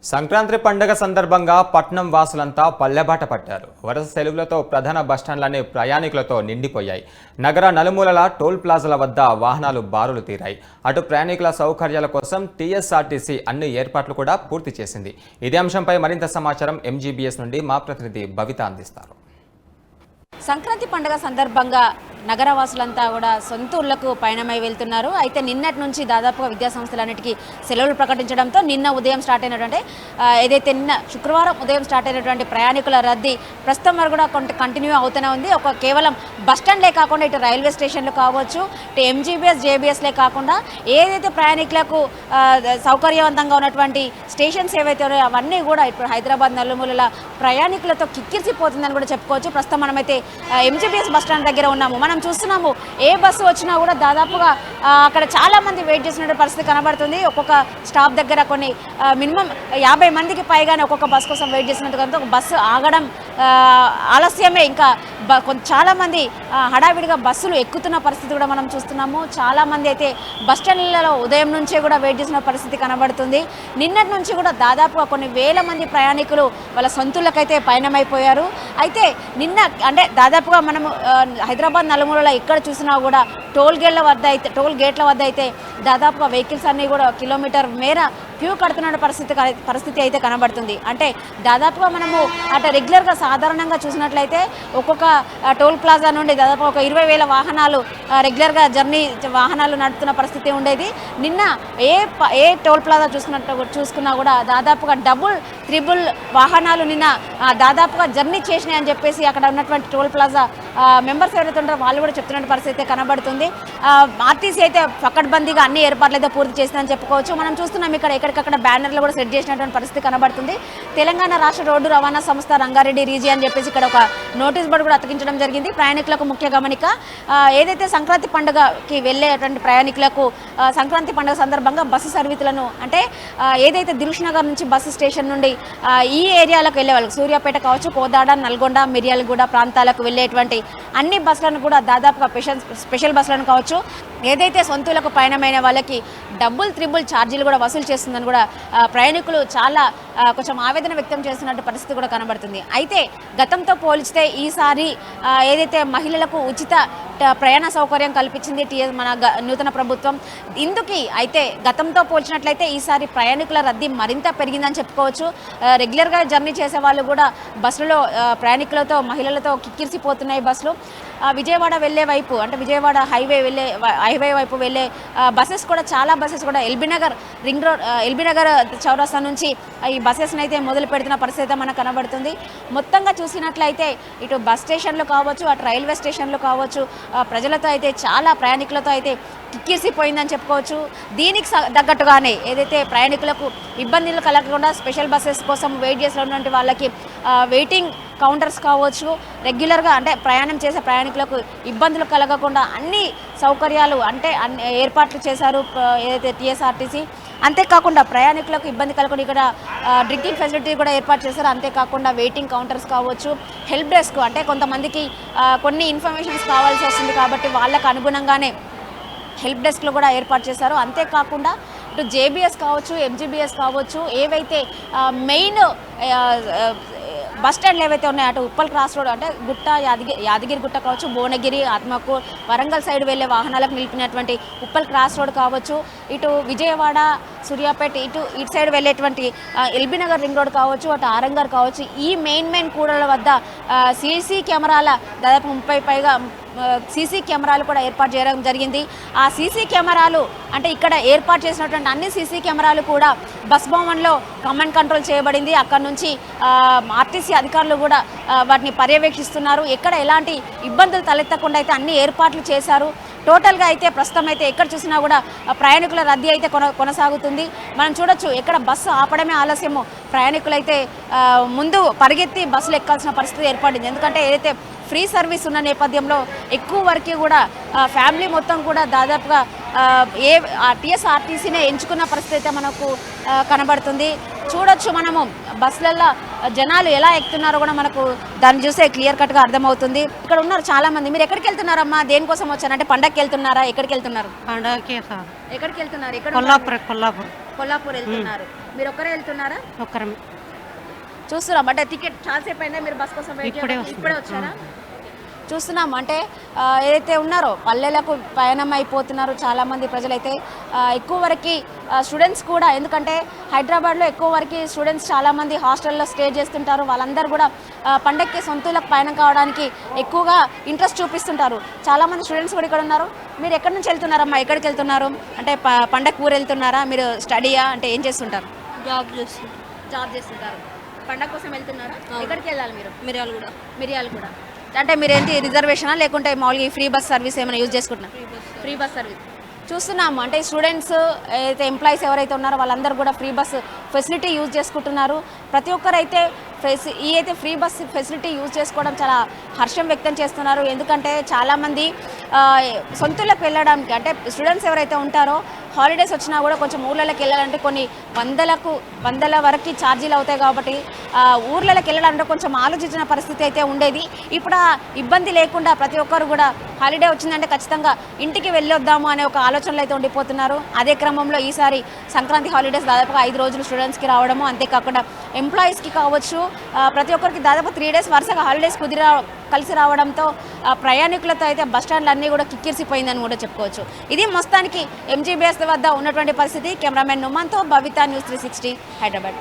సంక్రాంతి పండుగ సందర్భంగా పట్నం వాసులంతా పల్లెబాట పట్టారు. వరుస సెలవులతో ప్రధాన బస్టాండ్లన్నీ ప్రయాణికులతో నిండిపోయాయి. నగర నలుమూలల టోల్ ప్లాజాల వద్ద వాహనాలు బారులు తీరాయి. అటు ప్రయాణికుల సౌకర్యాల కోసం టీఎస్ఆర్టీసీ అన్ని ఏర్పాట్లు కూడా పూర్తి చేసింది. ఇదే అంశంపై మరింత సమాచారం ఎంజీబీఎస్ నుండి మా ప్రతినిధి భవిత అందిస్తారు. సంక్రాంతి పండుగ సందర్భంగా నగరవాసులంతా కూడా సొంత ఊళ్ళకు పయనమై వెళ్తున్నారు. అయితే నిన్నటి నుంచి దాదాపుగా విద్యాసంస్థలన్నిటికీ సెలవులు ప్రకటించడంతో నిన్న ఉదయం స్టార్ట్ అయినటువంటి ఏదైతే నిన్న శుక్రవారం ఉదయం స్టార్ట్ అయినటువంటి ప్రయాణికుల రద్దీ ప్రస్తుతం వరకు కూడా కంటిన్యూ అవుతూనే ఉంది. కేవలం బస్టాండ్లే కాకుండా ఇటు రైల్వే స్టేషన్లు కావచ్చు, ఇటు ఎంజీబీఎస్ జేబీఎస్లే కాకుండా ఏదైతే ప్రయాణికులకు సౌకర్యవంతంగా ఉన్నటువంటి స్టేషన్స్ ఏవైతే ఉన్నాయో అవన్నీ కూడా ఇప్పుడు హైదరాబాద్ నలుమూలల ప్రయాణికులతో కిక్కిరిసిపోతుందని కూడా చెప్పుకోవచ్చు. ప్రస్తుతం మనమైతే ఎంజీబీఎస్ బస్టాండ్ దగ్గర ఉన్నాము. మనం చూస్తున్నాము ఏ బస్సు వచ్చినా కూడా దాదాపుగా అక్కడ చాలా మంది వెయిట్ చేసిన పరిస్థితి కనబడుతుంది. ఒక్కొక్క స్టాప్ దగ్గర కొన్ని మినిమం 50 మందికి పైగానే ఒక్కొక్క బస్ కోసం వెయిట్ చేసినట్టు ఒక బస్సు ఆగడం ఆలస్యమే. ఇంకా చాలా మంది హడావిడిగా బస్సులు ఎక్కుతున్న పరిస్థితి కూడా మనం చూస్తున్నాము. చాలా మంది అయితే బస్టాండ్లలో ఉదయం నుంచే కూడా వెయిట్ చేసిన పరిస్థితి కనబడుతుంది. నిన్నటి నుంచి కూడా దాదాపుగా కొన్ని వేల మంది ప్రయాణికులు వాళ్ళ సొంతులకైతే పయనమైపోయారు. అయితే నిన్న అంటే దాదాపుగా మనము హైదరాబాద్ నలుమూలలో ఎక్కడ చూసినా కూడా టోల్ గేట్ల వద్ద అయితే దాదాపుగా వెహికల్స్ అన్నీ కూడా కిలోమీటర్ మేర క్యూ కడుతున్న పరిస్థితి అయితే కనబడుతుంది. అంటే దాదాపుగా మనము అటు రెగ్యులర్గా సాధారణంగా చూసినట్లయితే ఒక్కొక్క టోల్ ప్లాజా నుండి దాదాపు ఒక 20,000 వాహనాలు రెగ్యులర్గా వాహనాలు నడుపుతున్న పరిస్థితి ఉండేది. నిన్న ఏ టోల్ ప్లాజా చూసుకున్నా కూడా దాదాపుగా త్రిబుల్ వాహనాలు నిన్న దాదాపుగా జర్నీ చేసినాయి అని చెప్పేసి అక్కడ ఉన్నటువంటి టోల్ ప్లాజా మెంబర్స్ ఎవరైతే ఉంటారో వాళ్ళు కూడా చెప్తున్న పరిస్థితి అయితే కనబడుతుంది. ఆర్టీసీ అయితే పకడ్బందీగా అన్ని ఏర్పాట్లు అయితే పూర్తి చేసిందని చెప్పుకోవచ్చు. మనం చూస్తున్నాం ఇక్కడ ఎక్కడికక్కడ బ్యానర్లు కూడా సెట్ చేసినటువంటి పరిస్థితి కనబడుతుంది. తెలంగాణ రాష్ట్ర రోడ్డు రవాణా సంస్థ రంగారెడ్డి రీజియన్ అని చెప్పేసి ఇక్కడ ఒక నోటీస్ బోర్డు కూడా అతికించడం జరిగింది. ప్రయాణికులకు ముఖ్య గమనిక, ఏదైతే సంక్రాంతి పండుగకి వెళ్ళేటువంటి ప్రయాణికులకు సంక్రాంతి పండుగ సందర్భంగా బస్సు సర్వీసులను అంటే ఏదైతే దిల్షునగర్ నుంచి బస్సు స్టేషన్ నుండి ఈ ఏరియాలకు వెళ్ళే వాళ్ళకి సూర్యాపేట కావచ్చు, కోదాడ, నల్గొండ, మిర్యాలగూడ ప్రాంతాలకు వెళ్ళేటువంటి అన్ని బస్సులను కూడా దాదాపుగా స్పెషల్ బస్సులను కావచ్చు, ఏదైతే సొంతూలకు పయనమైన వాళ్ళకి త్రిబుల్ ఛార్జీలు కూడా వసూలు చేస్తుందని కూడా ప్రయాణికులు చాలా కొంచెం ఆవేదన వ్యక్తం చేస్తున్నట్టు పరిస్థితి కూడా కనబడుతుంది. అయితే గతంతో పోల్చితే ఈసారి ఏదైతే మహిళలకు ఉచిత ప్రయాణ సౌకర్యం కల్పించింది మన నూతన ప్రభుత్వం, ఇందుకు అయితే గతంతో పోల్చినట్లయితే ఈసారి ప్రయాణికుల రద్దీ మరింత పెరిగిందని చెప్పుకోవచ్చు. రెగ్యులర్గా జర్నీ చేసే వాళ్ళు కూడా బస్సులలో ప్రయాణికులతో మహిళలతో కిక్కిరిసిపోతున్నాయి బస్సులు. విజయవాడ వెళ్ళే వైపు అంటే విజయవాడ హైవే వైపు వెళ్ళే బస్సెస్ కూడా చాలా బస్సెస్ కూడా ఎల్బీనగర్ చౌరస్తా నుంచి ఈ బస్సెస్ని అయితే మొదలు పెడుతున్న పరిస్థితి మనకు కనబడుతుంది. మొత్తంగా చూసినట్లయితే ఇటు బస్ స్టేషన్లు కావచ్చు, అటు రైల్వే స్టేషన్లు కావచ్చు, ప్రజలతో అయితే చాలా ప్రయాణికులతో అయితే కిక్కిరిసిపోయిందని చెప్పుకోవచ్చు. దీనికి తగ్గట్టుగానే ఏదైతే ప్రయాణికులకు ఇబ్బందులు కలగకుండా స్పెషల్ బస్సెస్ కోసం వెయిట్ చేసినటువంటి వాళ్ళకి వెయిటింగ్ కౌంటర్స్ కావచ్చు, రెగ్యులర్గా అంటే ప్రయాణం చేసే ప్రయాణికులకు ఇబ్బందులు కలగకుండా అన్ని సౌకర్యాలు అంటే ఏర్పాట్లు చేశారు ఏదైతే టీఎస్ఆర్టీసీ. అంతేకాకుండా ప్రయాణికులకు ఇబ్బంది కలగకుండా ఇక్కడ డ్రింకింగ్ ఫెసిలిటీ కూడా ఏర్పాటు చేశారు. అంతేకాకుండా వెయిటింగ్ కౌంటర్స్ కావచ్చు, హెల్ప్ డెస్క్ అంటే కొంతమందికి కొన్ని ఇన్ఫర్మేషన్స్ కావాల్సి వస్తుంది కాబట్టి వాళ్ళకు అనుగుణంగానే హెల్ప్ డెస్క్లు కూడా ఏర్పాటు చేశారు. అంతేకాకుండా ఇటు జేబీఎస్ కావచ్చు, ఎంజీబీఎస్ కావచ్చు, ఏవైతే మెయిన్ బస్టాండ్లు ఏవైతే ఉన్నాయో అటు ఉప్పల్ క్రాస్ రోడ్ అంటే యాదగిరి గుట్ట కావచ్చు, భువనగిరి, ఆత్మకూరు, వరంగల్ సైడ్ వెళ్ళే వాహనాలకు నిలిపినటువంటి ఉప్పల్ క్రాస్ రోడ్ కావచ్చు, ఇటు విజయవాడ, సూర్యాపేట ఇటు సైడ్ వెళ్ళేటువంటి ఎల్బీనగర్ రింగ్ రోడ్ కావచ్చు, అటు ఆరంగర్ కావచ్చు, ఈ మెయిన్ కూడల వద్ద సీసీ కెమెరాల దాదాపు 30 పైగా సీసీ కెమెరాలు కూడా ఏర్పాటు చేయడం జరిగింది. ఆ సీసీ కెమెరాలు అంటే ఇక్కడ ఏర్పాటు చేసినటువంటి అన్ని సీసీ కెమెరాలు కూడా బస్ భవన్లో కమాండ్ కంట్రోల్ చేయబడింది. అక్కడ నుంచి ఆర్టీసీ అధికారులు కూడా వాటిని పర్యవేక్షిస్తున్నారు. ఎక్కడ ఎలాంటి ఇబ్బందులు తలెత్తకుండా అయితే అన్ని ఏర్పాట్లు చేశారు. టోటల్గా అయితే ప్రస్తుతం అయితే ఎక్కడ చూసినా కూడా ప్రయాణికుల రద్దీ అయితే కొనసాగుతుంది. మనం చూడొచ్చు ఎక్కడ బస్సు ఆపడమే ఆలస్యము, ప్రయాణికులైతే ముందు పరిగెత్తి బస్సులు ఎక్కాల్సిన పరిస్థితి ఏర్పడింది. ఎందుకంటే ఏదైతే ఫ్రీ సర్వీస్ ఉన్న నేపథ్యంలో ఎక్కువ వరకు కూడా ఫ్యామిలీ మొత్తం కూడా దాదాపుగా టీఎస్ఆర్టీసీనే ఎంచుకున్న పరిస్థితి అయితే మనకు కనబడుతుంది. చూడొచ్చు మనము బస్సులలో జనాలు ఎలా ఎక్కుతున్నారో కూడా మనకు దాన్ని చూస్తే క్లియర్ కట్గా అర్థమవుతుంది. ఇక్కడ ఉన్నారు చాలా మంది. మీరు ఎక్కడికి వెళ్తున్నారమ్మా? దేనికోసం వచ్చారంటే పండగకి వెళ్తున్నారా? ఎక్కడికి వెళ్తున్నారు? పండగకి సార్. ఎక్కడికి వెళ్తున్నారు? కొల్లాపూర్. కొల్లాపూర్ వెళ్తున్నారు. మీరు ఒక్కరే వెళ్తున్నారా? ఒక్కరమే. చూస్తున్నాం అంటే టికెట్ చాలాసేపు అయిందా మీరు బస్ కోసం వెయిట్ చేయడం? ఇప్పుడే వచ్చారా? చూస్తున్నాం అంటే ఏదైతే ఉన్నారో పల్లెలకు పయనం అయిపోతున్నారు చాలామంది ప్రజలైతే. ఎక్కువ వరకు స్టూడెంట్స్ కూడా, ఎందుకంటే హైదరాబాద్లో ఎక్కువ వరకు స్టూడెంట్స్ చాలామంది హాస్టల్లో స్టే చేస్తుంటారు. వాళ్ళందరూ కూడా పండగకి సొంతూళ్ళకు పయనం కావడానికి ఎక్కువగా ఇంట్రెస్ట్ చూపిస్తుంటారు. చాలామంది స్టూడెంట్స్ కూడా ఇక్కడ ఉన్నారు. మీరు ఎక్కడి నుంచి వెళ్తున్నారమ్మా? ఎక్కడికి వెళ్తున్నారు? అంటే పండగ ఊరు వెళ్తున్నారా? మీరు స్టడీయా? అంటే ఏం చేస్తుంటారు? జాబ్ చేస్తుంటారు. పండగ కోసం వెళ్తున్నారా? ఎక్కడికి వెళ్ళాలి మీరు? మిర్యాలగూడ. అంటే మీరేంటి రిజర్వేషనా లేకుంటే మామూలుగా ఫ్రీ బస్ సర్వీస్ ఏమైనా యూజ్ చేసుకుంటున్నా? ఫ్రీ బస్ సర్వీస్ చూస్తున్నాము. అంటే స్టూడెంట్స్ అయితే ఎంప్లాయీస్ ఎవరైతే ఉన్నారో వాళ్ళందరూ కూడా ఫ్రీ బస్ ఫెసిలిటీ యూజ్ చేసుకుంటున్నారు. ప్రతి ఒక్కరైతే ఈ అయితే ఫ్రీ బస్ ఫెసిలిటీ యూజ్ చేసుకోవడం చాలా హర్షం వ్యక్తం చేస్తున్నారు. ఎందుకంటే చాలామంది సొంతూళ్ళకి వెళ్ళడానికి, అంటే స్టూడెంట్స్ ఎవరైతే ఉంటారో హాలిడేస్ వచ్చినా కూడా కొంచెం ఊర్లలోకి వెళ్ళాలంటే కొన్ని వందల వరకు ఛార్జీలు అవుతాయి. కాబట్టి ఊర్లలోకి వెళ్ళాలంటే కొంచెం ఆలోచించిన పరిస్థితి అయితే ఉండేది. ఇప్పుడు ఆ ఇబ్బంది లేకుండా ప్రతి ఒక్కరు కూడా హాలిడే వచ్చిందంటే ఖచ్చితంగా ఇంటికి వెళ్ళొద్దాము అనే ఒక ఆలోచనలు అయితే ఉండిపోతున్నారు. అదే క్రమంలో ఈసారి సంక్రాంతి హాలిడేస్ దాదాపుగా 5 రోజులు స్టూడెంట్స్కి రావడము, అంతేకాకుండా ఎంప్లాయీస్కి కావచ్చు, ప్రతి ఒక్కరికి దాదాపు 3 డేస్ వరుసగా హాలిడేస్ కలిసి రావడంతో ప్రయాణికులతో అయితే బస్టాండ్లు అన్నీ కూడా కిక్కిరిసిపోయిందని కూడా చెప్పుకోవచ్చు. ఇది మొత్తానికి ఎంజీబీఎస్ వద్ద ఉన్నటువంటి పరిస్థితి. కెమెరామెన్ నుమాన్తో భవిత, న్యూస్ 360 హైదరాబాద్.